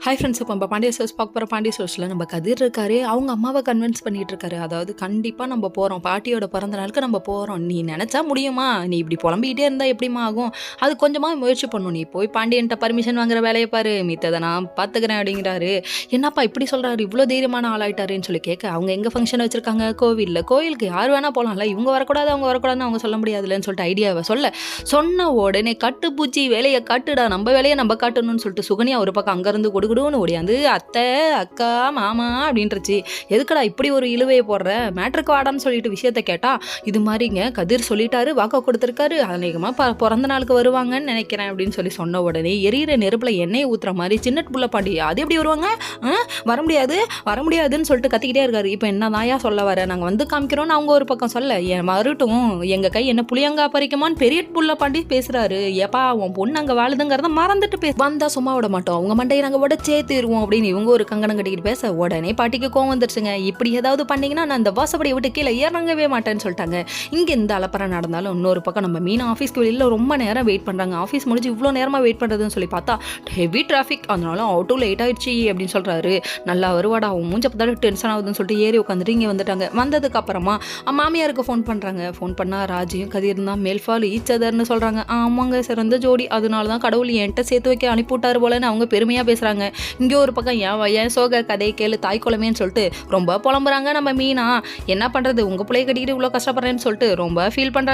Hi friends, இப்போ நம்ம Pandya stores பார்க்க போகிற பாண்டிய ஸ்டோர்ஸில் நம்ம கதிர் இருக்காரு. அவங்க அம்மாவை கன்வின்ஸ் பண்ணிட்டு இருக்காரு. அதாவது கண்டிப்பாக நம்ம போகிறோம், பாட்டியோட பிறந்த நாளுக்கு நம்ம போகிறோம். நீ நினச்சா முடியுமா? நீ இப்படி புலம்பிக்கிட்டே இருந்தால் எப்படிமா ஆகும்? அது கொஞ்சமாக முயற்சி பண்ணணும். நீ போய் பாண்டியன்ட்ட பர்மிஷன் வாங்குற வேலையை பாரு, மித்ததை நான் பார்த்துக்கிறேன் அப்படிங்கிறாரு. என்னப்பா இப்படி சொல்கிறாரு, இவ்வளோ தைரியமான ஆளாயிட்டாருன்னு சொல்லி கேட்க, அவங்க எங்கே ஃபங்க்ஷன் வச்சுருக்காங்க? கோவிலில். கோயிலுக்கு யார் வேணால் போகலாம்ல, இவங்க வரக்கூடாது அவங்க வரக்கூடாதுன்னு அவங்க சொல்ல முடியாதுல்லன்னு சொல்லிட்டு ஐடியாவை சொன்ன உடனே கட்டுப்பூச்சி வேலையை காட்டுடா, நம்ம வேலையை நம்ம காட்டணும்னு சொல்லிட்டு சுகன்யா ஒரு பக்கம் அங்கேருந்து கொடுக்குடுன்னு ஓடியாந்து அத்தை அக்கா மாமா அப்படின்றச்சு. எதுக்கடா இப்படி ஒரு இழுவையை போடுற, மேட்ருக்கு வாடான்னு சொல்லிட்டு விஷயத்த கேட்டா, இது மாதிரிங்க கதிர் சொல்லிட்டாரு, வாக்கா கொடுத்துருக்காரு, அநேகமாக பிறந்த நாளுக்கு வருவாங்கன்னு நினைக்கிறேன் அப்படின்னு சொன்ன உடனே எரியிற நெருப்புல எண்ணெயை ஊத்துற மாதிரி சின்ன புள்ள பாண்டி அது எப்படி வருவாங்க, வர முடியாது வர முடியாதுன்னு சொல்லிட்டு கத்திக்கிட்டே இருக்காரு. இப்போ என்ன தாயா சொல்ல வர, நாங்கள் வந்து காமிக்கிறோன்னு அவங்க ஒரு பக்கம் சொல்ல, மறுட்டும் எங்க கை என்ன புளியங்கா பறிக்குமான்னு பெரிய புள்ள பாண்டி பேசுறாரு. ஏப்பா உன் பொண்ணு அங்கே வாழுதுங்கிறத மறந்துட்டு வந்தா சும்மா விட மாட்டோம், அவங்க மண்டையை நாங்கள் உடச்சே தீருவோம் அப்படின்னு இவங்க ஒரு கங்கணம் கட்டிக்கிட்டு பேச, உடனே பாட்டிக்கு கோவம் வந்துருச்சுங்க. இப்படி ஏதாவது பண்ணீங்கன்னா நான் அந்த வாசப்படியை விட்டு கீழே இறங்கவே மாட்டேன்னு சொல்லிட்டாங்க. இங்கே இந்த அலப்பறம் நடந்தாலும் இன்னொரு பக்கம் நம்ம மீனா ஆஃபீஸ்க்கு வெளியில் ரொம்ப நேரம் வெயிட் பண்ணுறாங்க. ஆஃபீஸ் முடிஞ்சு இவ்வளோ நேரமாக வெயிட் பண்ணுறதுன்னு சொல்லி பார்த்தா ஹெவி டிராஃபிக், அதனால ஆட்டோ லேட் ஆயிடுச்சு அப்படின்னு சொல்கிறாரு. நல்லா வருவாடா, அவன் மூஞ்ச பார்த்தாலும் டென்ஷன் ஆகுதுன்னு சொல்லிட்டு ஏறி உட்காந்துட்டு இங்கே வந்துட்டாங்க. வந்ததுக்கு அப்புறமா மாமியாருக்கு ஃபோன் பண்ணுறாங்க. ஃபோன் பண்ணால் ராஜியும் கதிர் தான் மேல்ஃபால் ஈச் அதர்னு சொல்கிறாங்க. ஆமாங்க சிறந்த ஜோடி, அதனால தான் கடவுள் என்கிட்ட சேர்த்து வைக்க அனுப்பிவிட்டாரு போலன்னு அவங்க பெருமையாக பேசுகிறாங்க. இங்கே ஒரு பக்கம் ஏன் சோக கதை கேளு தாய் குழமைன்னு சொல்லிட்டு ரொம்ப புலம்புறாங்க நம்ம மீனா. என்ன பண்ணுறது, உங்கள் பிள்ளைய கட்டிக்கிட்டு இவ்வளோ கஷ்டப்படுறேன்னு சொல்லிட்டு ரொம்ப ஃபீல் பண்ணுறாங்க.